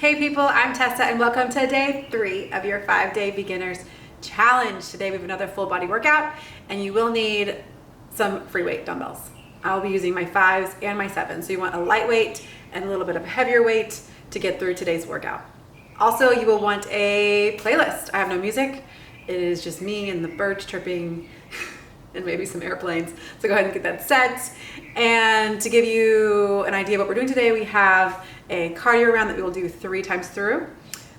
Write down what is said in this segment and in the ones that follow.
Hey people, I'm Tessa and welcome to day 3 of your 5-day beginners challenge. Today we have another full body workout and you will need some free weight dumbbells. I'll be using my 5s and my 7s. So you want a lightweight and a little bit of a heavier weight to get through today's workout. Also, you will want a playlist. I have no music. It is just me and the birds chirping and maybe some airplanes. So go ahead and get that set. And to give you an idea of what we're doing today, we have a cardio round that we will do 3 times through,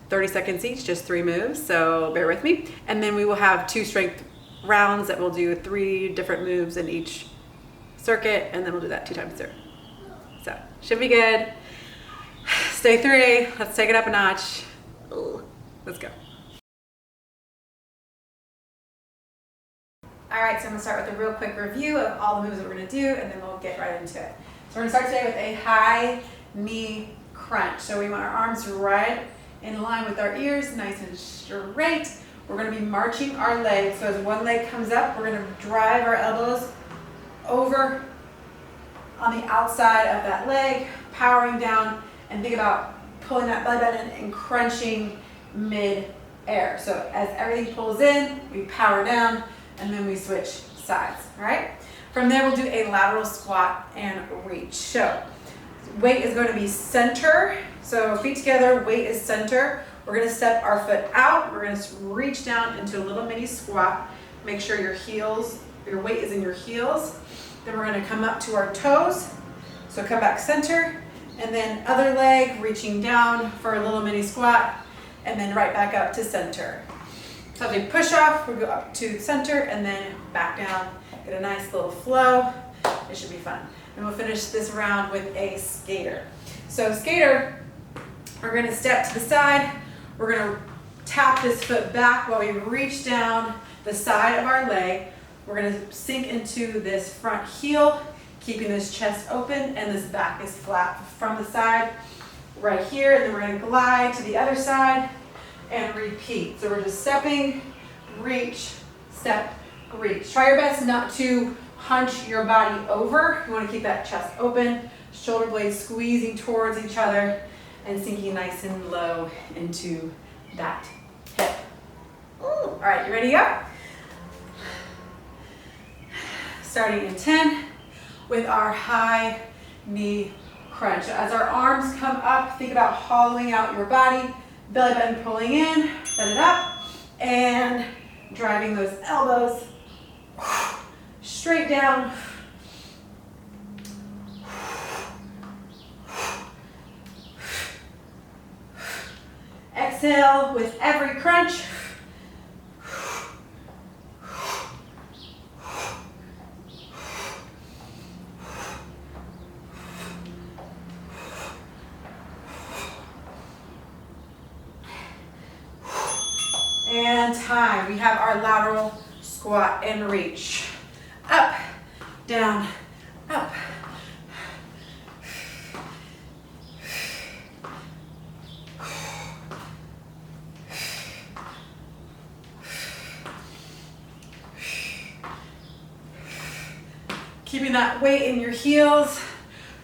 30 seconds each, just 3 moves, so bear with me. And then we will have 2 strength rounds that we'll do 3 different moves in each circuit, and then we'll do that 2 times through. So, should be good. Day 3, let's take it up a notch. Let's go. All right, so I'm gonna start with a real quick review of all the moves that we're gonna do, and then we'll get right into it. So we're gonna start today with a high knee crunch. So we want our arms right in line with our ears, nice and straight. We're gonna be marching our legs. So as one leg comes up, we're gonna drive our elbows over on the outside of that leg, powering down, and think about pulling that belly button and crunching mid-air. So as everything pulls in, we power down, and then we switch sides, all right? From there, we'll do a lateral squat and reach. So weight is going to be center. So feet together, weight is center. We're gonna step our foot out. We're gonna reach down into a little mini squat. Make sure your weight is in your heels. Then we're gonna come up to our toes. So come back center, and then other leg, reaching down for a little mini squat, and then right back up to center. So as we push off, we go up to center and then back down. Get a nice little flow. It should be fun. And we'll finish this round with a skater. So skater, we're gonna step to the side. We're gonna tap this foot back while we reach down the side of our leg. We're gonna sink into this front heel, keeping this chest open, and this back is flat from the side right here. And then we're gonna glide to the other side and repeat. So we're just stepping, reach, step, reach. Try your best not to hunch your body over. You want to keep that chest open, shoulder blades squeezing towards each other, and sinking nice and low into that hip. Ooh. All right, you ready to go? Starting in 10 with our high knee crunch. As our arms come up, think about hollowing out your body. Belly button pulling in, set it up, and driving those elbows straight down. Exhale with every crunch. And time. We have our lateral squat and reach. Up, down, up. Keeping that weight in your heels,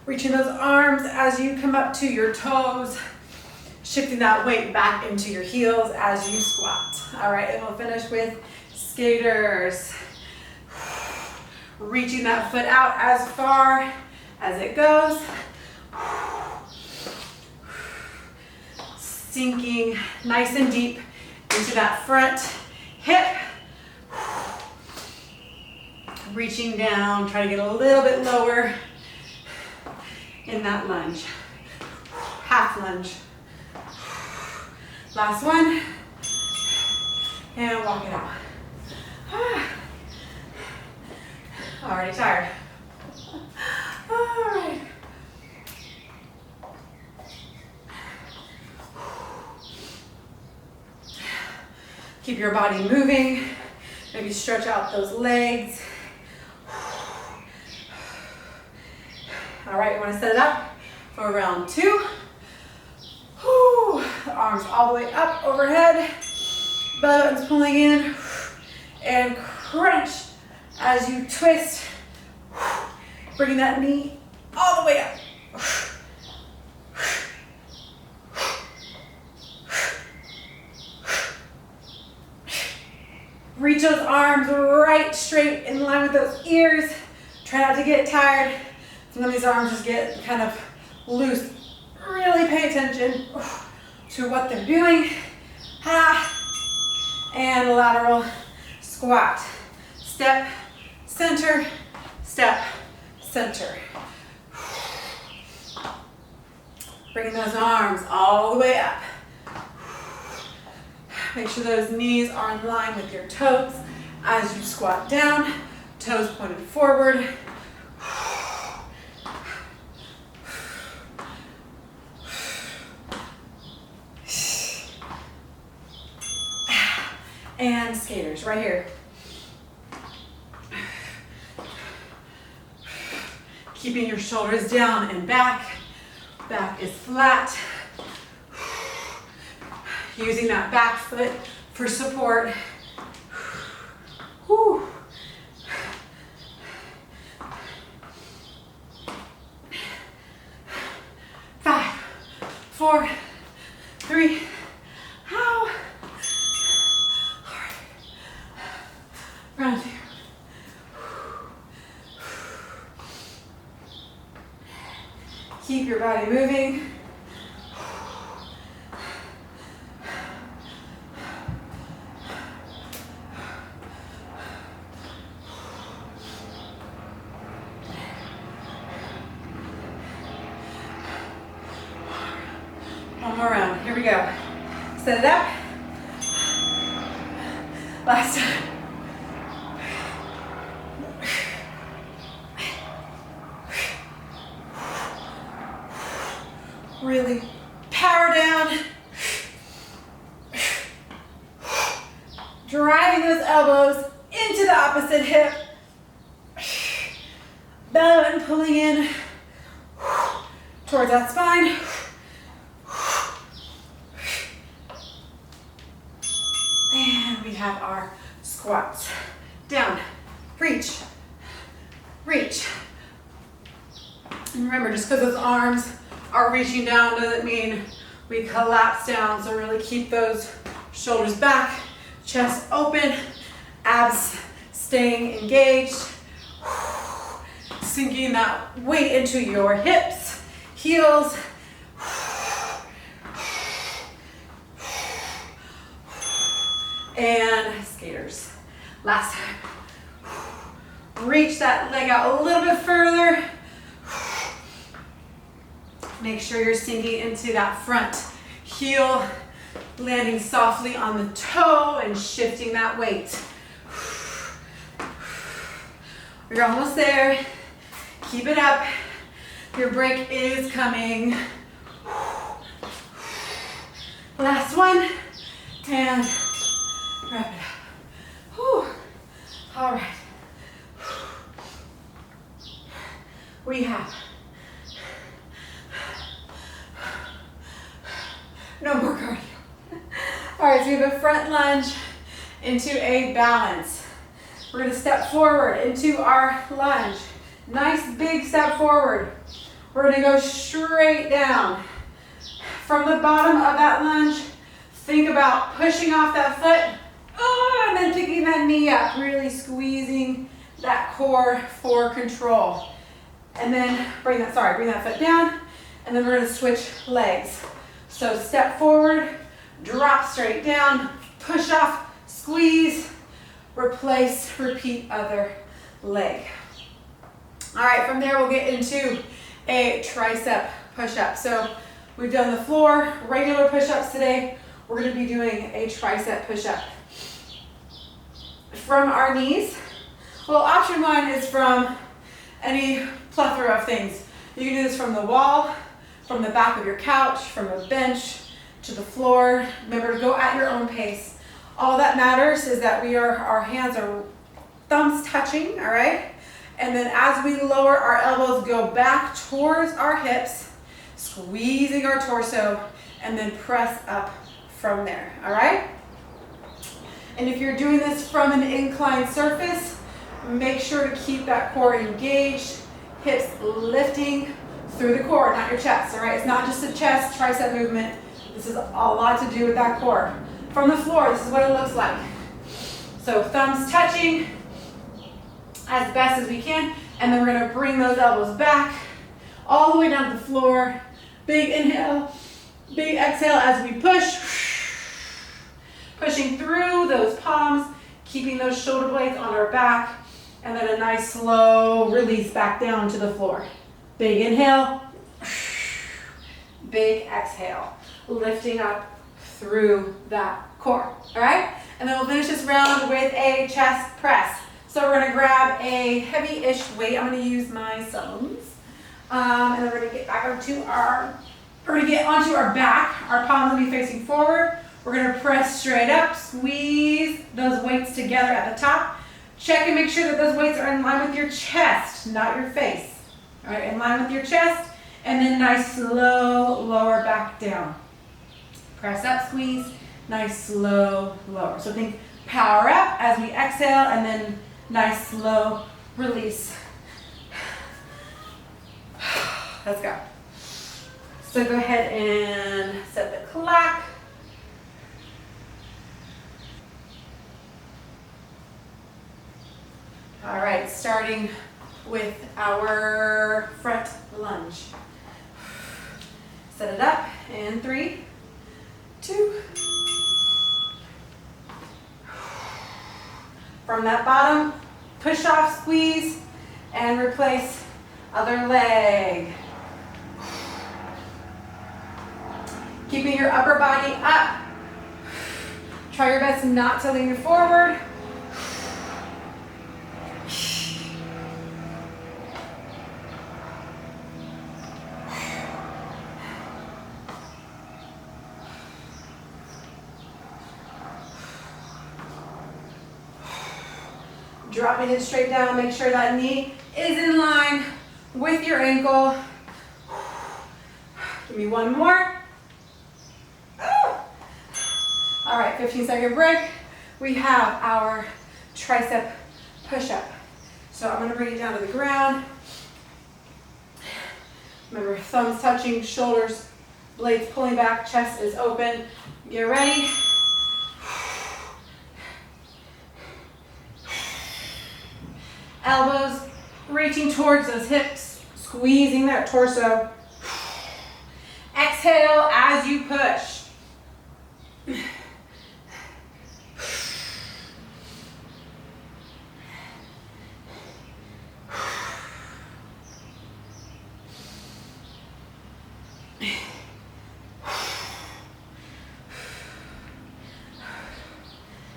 reaching those arms as you come up to your toes. Shifting that weight back into your heels as you squat. All right, and we'll finish with skaters. Reaching that foot out as far as it goes. Sinking nice and deep into that front hip. Reaching down, try to get a little bit lower in that lunge. Half lunge. Last one, and walk it out. Already tired. All right. Keep your body moving. Maybe stretch out those legs. All right, you want to set it up for round 2. Arms all the way up overhead, belly button's pulling in, and crunch as you twist, bringing that knee all the way up. Reach those arms right straight in line with those ears. Try not to get tired. Some of these arms just get kind of loose. Really pay attention to what they're doing. And lateral squat. Step, center, step, center. Bring those arms all the way up. Make sure those knees are in line with your toes as you squat down. Toes pointed forward. And skaters right here. Keeping your shoulders down and back. Back is flat. Using that back foot for support. Whew. 5, 4, 3, how? Round 2. Keep your body moving. One more round. Here we go. Set it up. Last time. Really power down. Driving those elbows into the opposite hip. Belly button pulling in towards that spine. And we have our squats. Down, reach, reach. And remember, just because those arms are reaching down doesn't mean we collapse down. So really keep those shoulders back, chest open, abs staying engaged. Sinking that weight into your hips, heels. And skaters. Last time. Reach that leg out a little bit further. Make sure you're sinking into that front heel, landing softly on the toe and shifting that weight. We're almost there. Keep it up. Your break is coming. Last one. And wrap it up. Whew. All right. We have no more cardio. All right, so we have a front lunge into a balance. We're gonna step forward into our lunge. Nice big step forward. We're gonna go straight down. From the bottom of that lunge, think about pushing off that foot, and then picking that knee up, really squeezing that core for control. And then bring that foot down, and then we're gonna switch legs. So step forward, drop straight down, push off, squeeze, replace, repeat other leg. All right, from there we'll get into a tricep push-up. So we've done the floor, regular push-ups today. We're gonna be doing a tricep push-up. From our knees, well, option 1 is from any plethora of things. You can do this from the wall, from the back of your couch, from a bench to the floor. Remember to go at your own pace. All that matters is that our hands are thumbs touching, all right? And then as we lower our elbows, go back towards our hips, squeezing our torso, and then press up from there, all right? And if you're doing this from an inclined surface, make sure to keep that core engaged, hips lifting through the core, not your chest, all right? It's not just a chest tricep movement. This is a lot to do with that core. From the floor, this is what it looks like. So thumbs touching as best as we can, and then we're gonna bring those elbows back all the way down to the floor. Big inhale, big exhale as we push. Pushing through those palms, keeping those shoulder blades on our back, and then a nice slow release back down to the floor. Big inhale, big exhale, lifting up through that core, all right? And then we'll finish this round with a chest press. So we're gonna grab a heavy-ish weight. I'm gonna use my thumbs. And then we're gonna get back onto our back. Our palms will be facing forward. We're gonna press straight up, squeeze those weights together at the top. Check and make sure that those weights are in line with your chest, not your face. All right, in line with your chest, and then nice slow lower back down. Press up, squeeze, nice slow lower. So think power up as we exhale, and then nice slow release. Let's go. So go ahead and set the clock. All right, starting with our front lunge. Set it up in 3, 2. From that bottom, push off, squeeze, and replace other leg. Keeping your upper body up. Try your best not to lean forward. Dropping it straight down, make sure that knee is in line with your ankle. Give me one more. All right, 15-second break. We have our tricep push-up. So I'm gonna bring it down to the ground. Remember, thumbs touching, shoulders, blades pulling back, chest is open. Get ready. Elbows reaching towards those hips, squeezing that torso. Exhale as you push.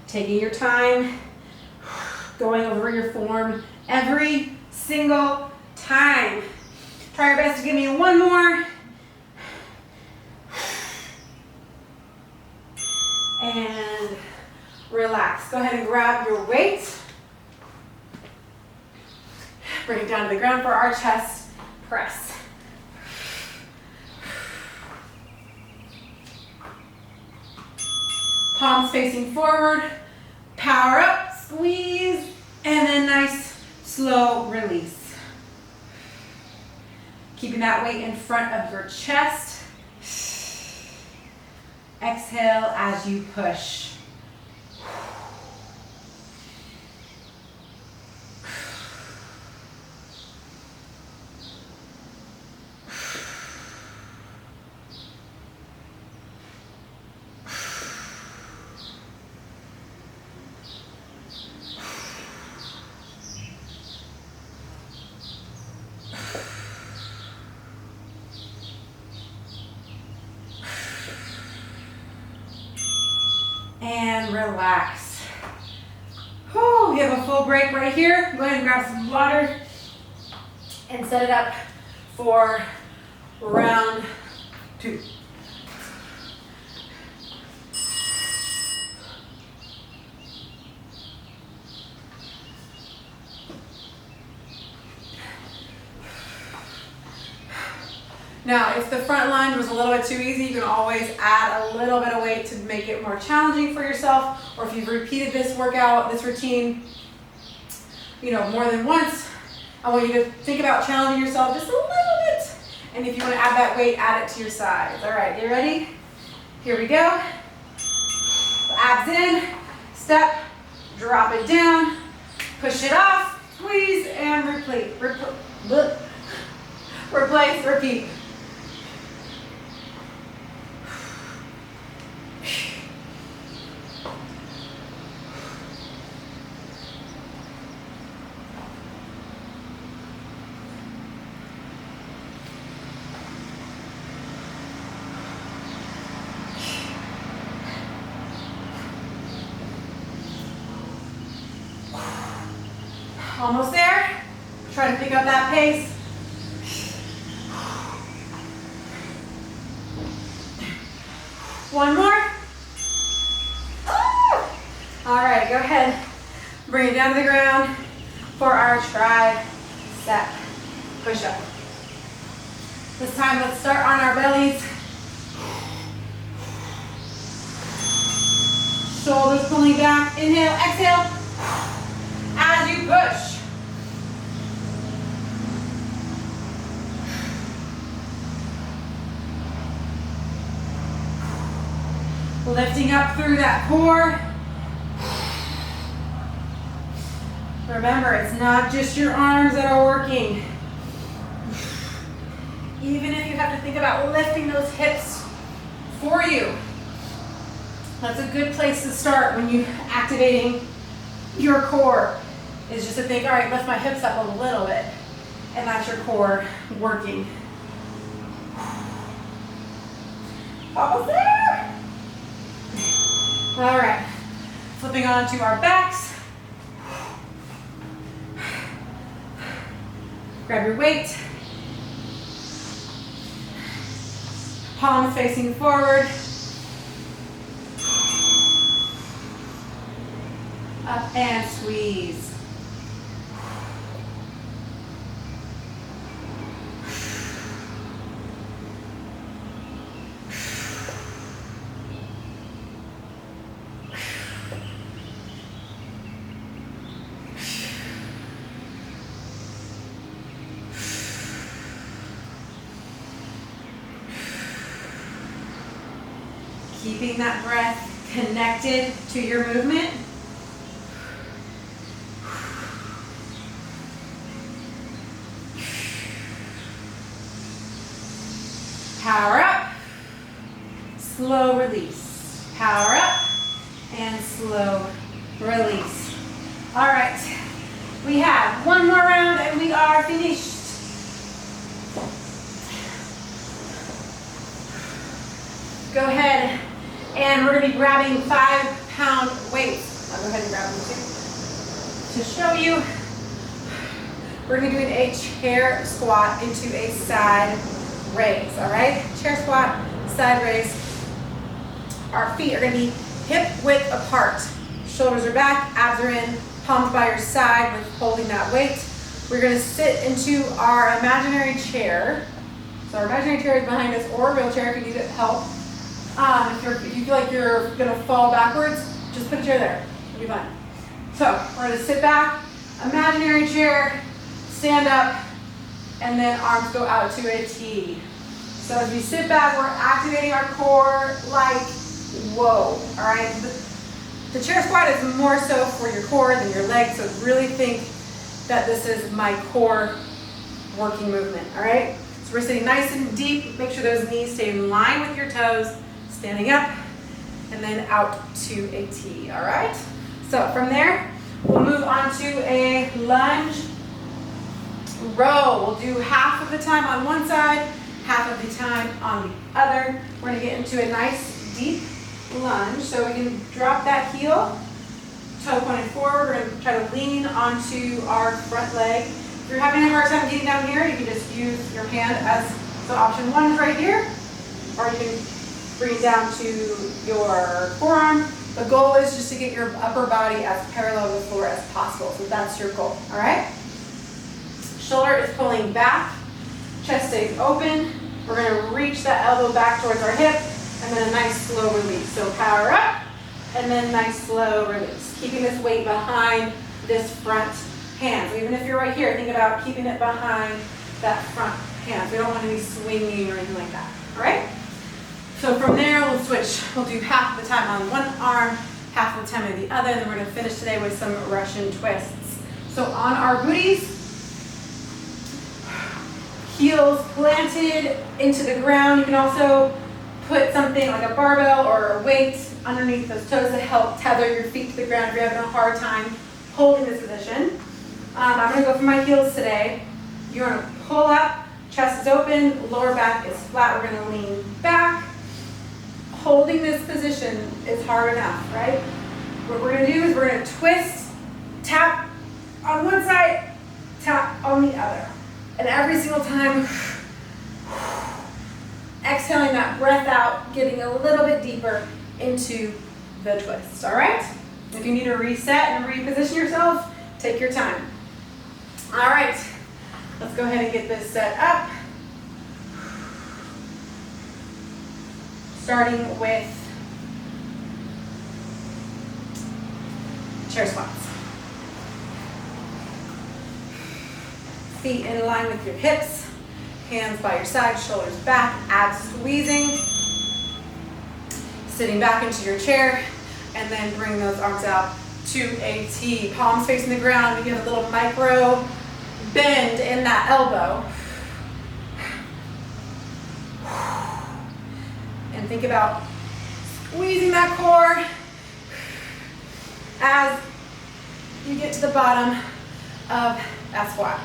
Taking your time, going over your form every single time. Try your best to give me one more. And relax. Go ahead and grab your weight. Bring it down to the ground for our chest press. Palms facing forward. Power up, squeeze, and then nice slow release. Keeping that weight in front of your chest. Exhale as you push. And relax. Whew, you have a full break right here. Go ahead and grab some water and set it up for round 2. Now, if the front lunge was a little bit too easy, you can always add a little bit of weight to make it more challenging for yourself. Or if you've repeated this workout, this routine, more than once, I want you to think about challenging yourself just a little bit. And if you want to add that weight, add it to your sides. All right, you ready? Here we go. Abs in, step, Drop it down, push it off, squeeze, and repeat. Replace, repeat. Almost there. Try to pick up that pace. One more. All right, go ahead. Bring it down to the ground for our tricep push-up. This time, let's start on our bellies. Shoulders pulling back. Inhale, exhale. As you push. Lifting up through that core. Remember, it's not just your arms that are working. Even if you have to think about lifting those hips for you, that's a good place to start when you're activating your core, is just to think, all right, lift my hips up a little bit, and that's your core working. Almost there. All right, flipping onto our backs. Grab your weight. Palms facing forward. Up and squeeze. Keeping that breath connected to your movement. Power up, slow release. Power up and slow release. All right, we have one more round and we are finished. Go ahead. And we're going to be grabbing 5-pound weights. I'll go ahead and grab them too. To show you, we're going to be doing a chair squat into a side raise, all right? Chair squat, side raise. Our feet are going to be hip width apart. Shoulders are back, abs are in, palms by your side with holding that weight. We're going to sit into our imaginary chair. So our imaginary chair is behind us, or a real chair if you need help. If you feel like you're going to fall backwards, just put a chair there. It'll be fine. So we're going to sit back, imaginary chair, stand up, and then arms go out to a T. So as we sit back, we're activating our core like, whoa, all right? The chair squat is more so for your core than your legs, so really think that this is my core working movement, all right? So we're sitting nice and deep. Make sure those knees stay in line with your toes. Standing up, and then out to a T, all right? So from there, we'll move on to a lunge row. We'll do half of the time on one side, half of the time on the other. We're gonna get into a nice deep lunge. So we can drop that heel, toe pointed forward. We're gonna try to lean onto our front leg. If you're having a hard time getting down here, you can just use your hand as, so option one is right here, or you can bring it down to your forearm. The goal is just to get your upper body as parallel to the floor as possible. So that's your goal, all right? Shoulder is pulling back, chest stays open. We're gonna reach that elbow back towards our hip, and then a nice slow release. So power up, and then nice slow release. Keeping this weight behind this front hand. So even if you're right here, think about keeping it behind that front hand. We don't want to be swinging or anything like that, all right? So from there, we'll switch. We'll do half the time on one arm, half of the time of the other. Then we're gonna finish today with some Russian twists. So on our booties, heels planted into the ground. You can also put something like a barbell or a weight underneath those toes to help tether your feet to the ground if you're having a hard time holding this position. I'm gonna go for my heels today. You're gonna pull up, chest is open, lower back is flat. We're gonna lean back. Holding this position is hard enough, right? What we're gonna do is we're gonna twist, tap on one side, tap on the other. And every single time, exhaling that breath out, getting a little bit deeper into the twist, all right? If you need to reset and reposition yourself, take your time. All right, let's go ahead and get this set up. Starting with chair squats. Feet in line with your hips, hands by your side, shoulders back, abs squeezing. Sitting back into your chair, and then bring those arms out to a T. Palms facing the ground. You have a little micro bend in that elbow. And think about squeezing that core as you get to the bottom of that squat.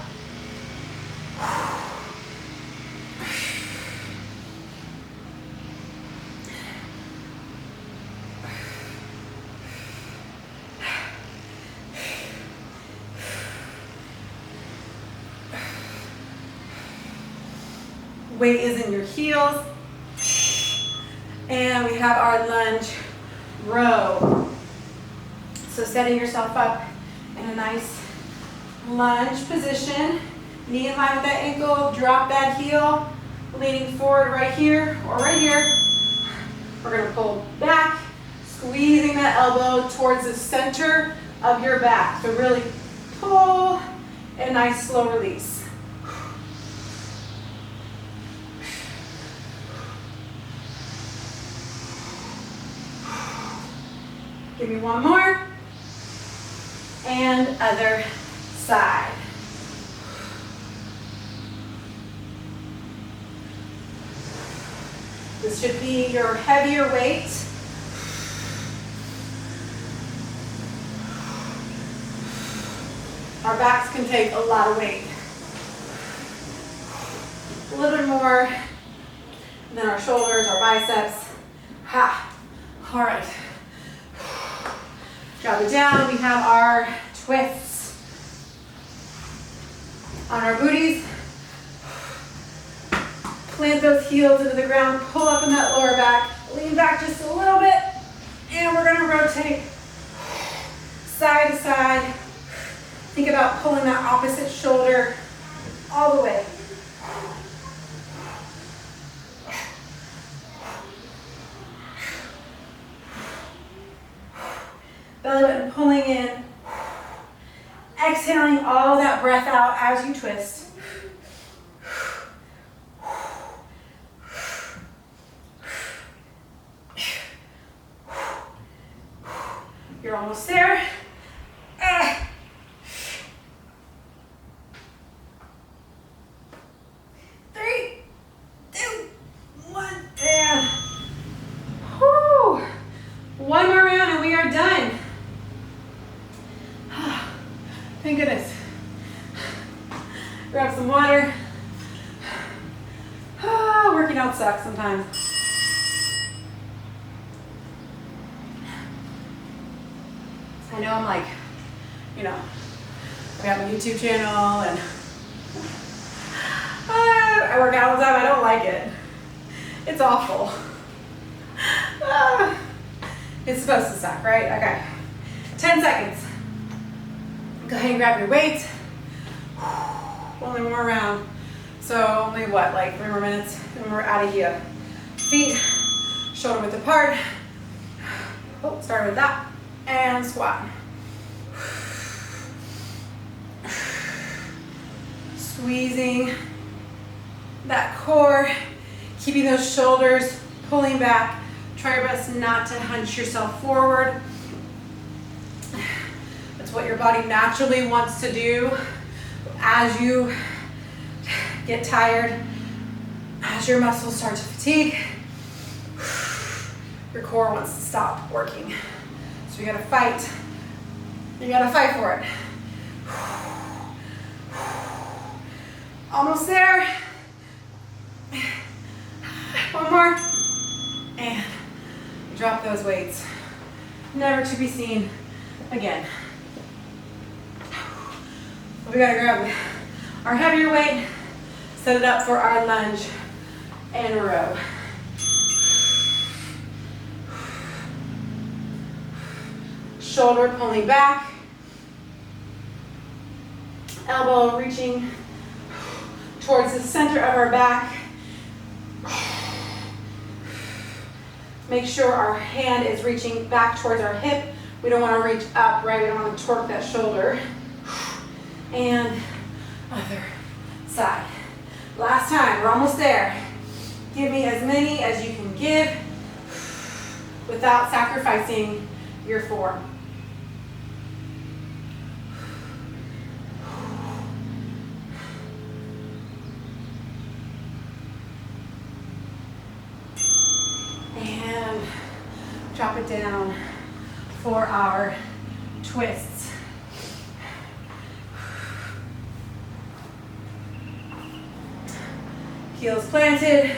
Weight is in your heels. And we have our lunge row. So setting yourself up in a nice lunge position. Knee in line with that ankle, drop that heel, leaning forward right here or right here. We're gonna pull back, squeezing that elbow towards the center of your back. So really pull and a nice slow release. Give me one more. And other side. This should be your heavier weight. Our backs can take a lot of weight. A little bit more than our shoulders, our biceps. Ha. All right. Drop it down. We have our twists on our booties. Plant those heels into the ground, pull up in that lower back, lean back just a little bit, and we're gonna rotate side to side. Think about pulling that opposite shoulder all the way. Belly button pulling in. Exhaling all that breath out as you twist. You're almost there. 3, 2, 1, and whoo. One more round and we are done. Thank goodness. Grab some water. Working out sucks sometimes. I know I'm like, you know, we have a YouTube channel and I work out all the time. I don't like it. It's awful. It's supposed to suck, right? Okay. 10 seconds. Go ahead and grab your weight. Only one more round. So only what, like 3 more minutes and we're out of here. Feet shoulder width apart. Oh, start with that. And squat. Squeezing that core, keeping those shoulders pulling back. Try your best not to hunch yourself forward. what your body naturally wants to do as you get tired, as your muscles start to fatigue. Your core wants to stop working. So you gotta fight. You gotta fight for it. Almost there. One more. And drop those weights. Never to be seen again. We gotta grab our heavier weight, set it up for our lunge and row. Shoulder pulling back, elbow reaching towards the center of our back. Make sure our hand is reaching back towards our hip. We don't want to reach up, right? We don't want to torque that shoulder. And other side. Last time, we're almost there. Give me as many as you can give without sacrificing your form. And drop it down for our twists. Heels planted,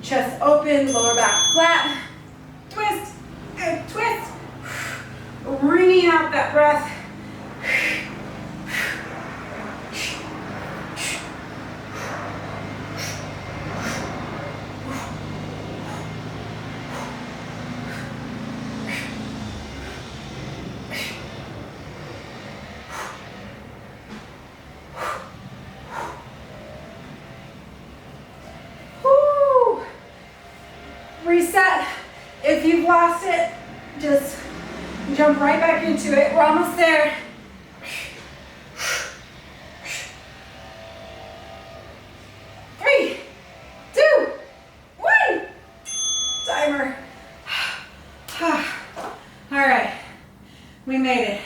chest open, lower back flat. Twist and twist. Wringing out that breath. Reset. If you've lost it, just jump right back into it. We're almost there. 3, 2, 1. Timer. All right, we made it.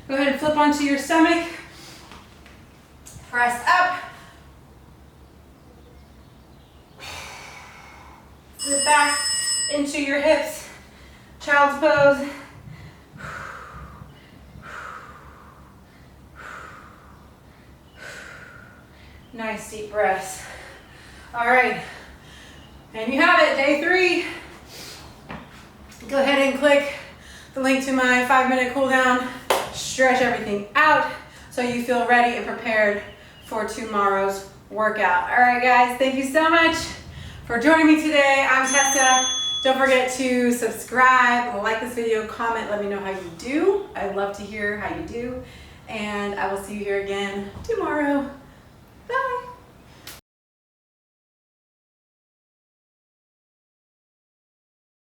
Go ahead and flip onto your stomach. Press up. Sit back into your hips, child's pose. Nice deep breaths. All right, and you have it, day 3. Go ahead and click the link to my 5-minute cool down. Stretch everything out so you feel ready and prepared for tomorrow's workout. All right, guys, thank you so much for joining me today. I'm Tessa. Don't forget to subscribe, like this video, comment, let me know how you do. I'd love to hear how you do. And I will see you here again tomorrow.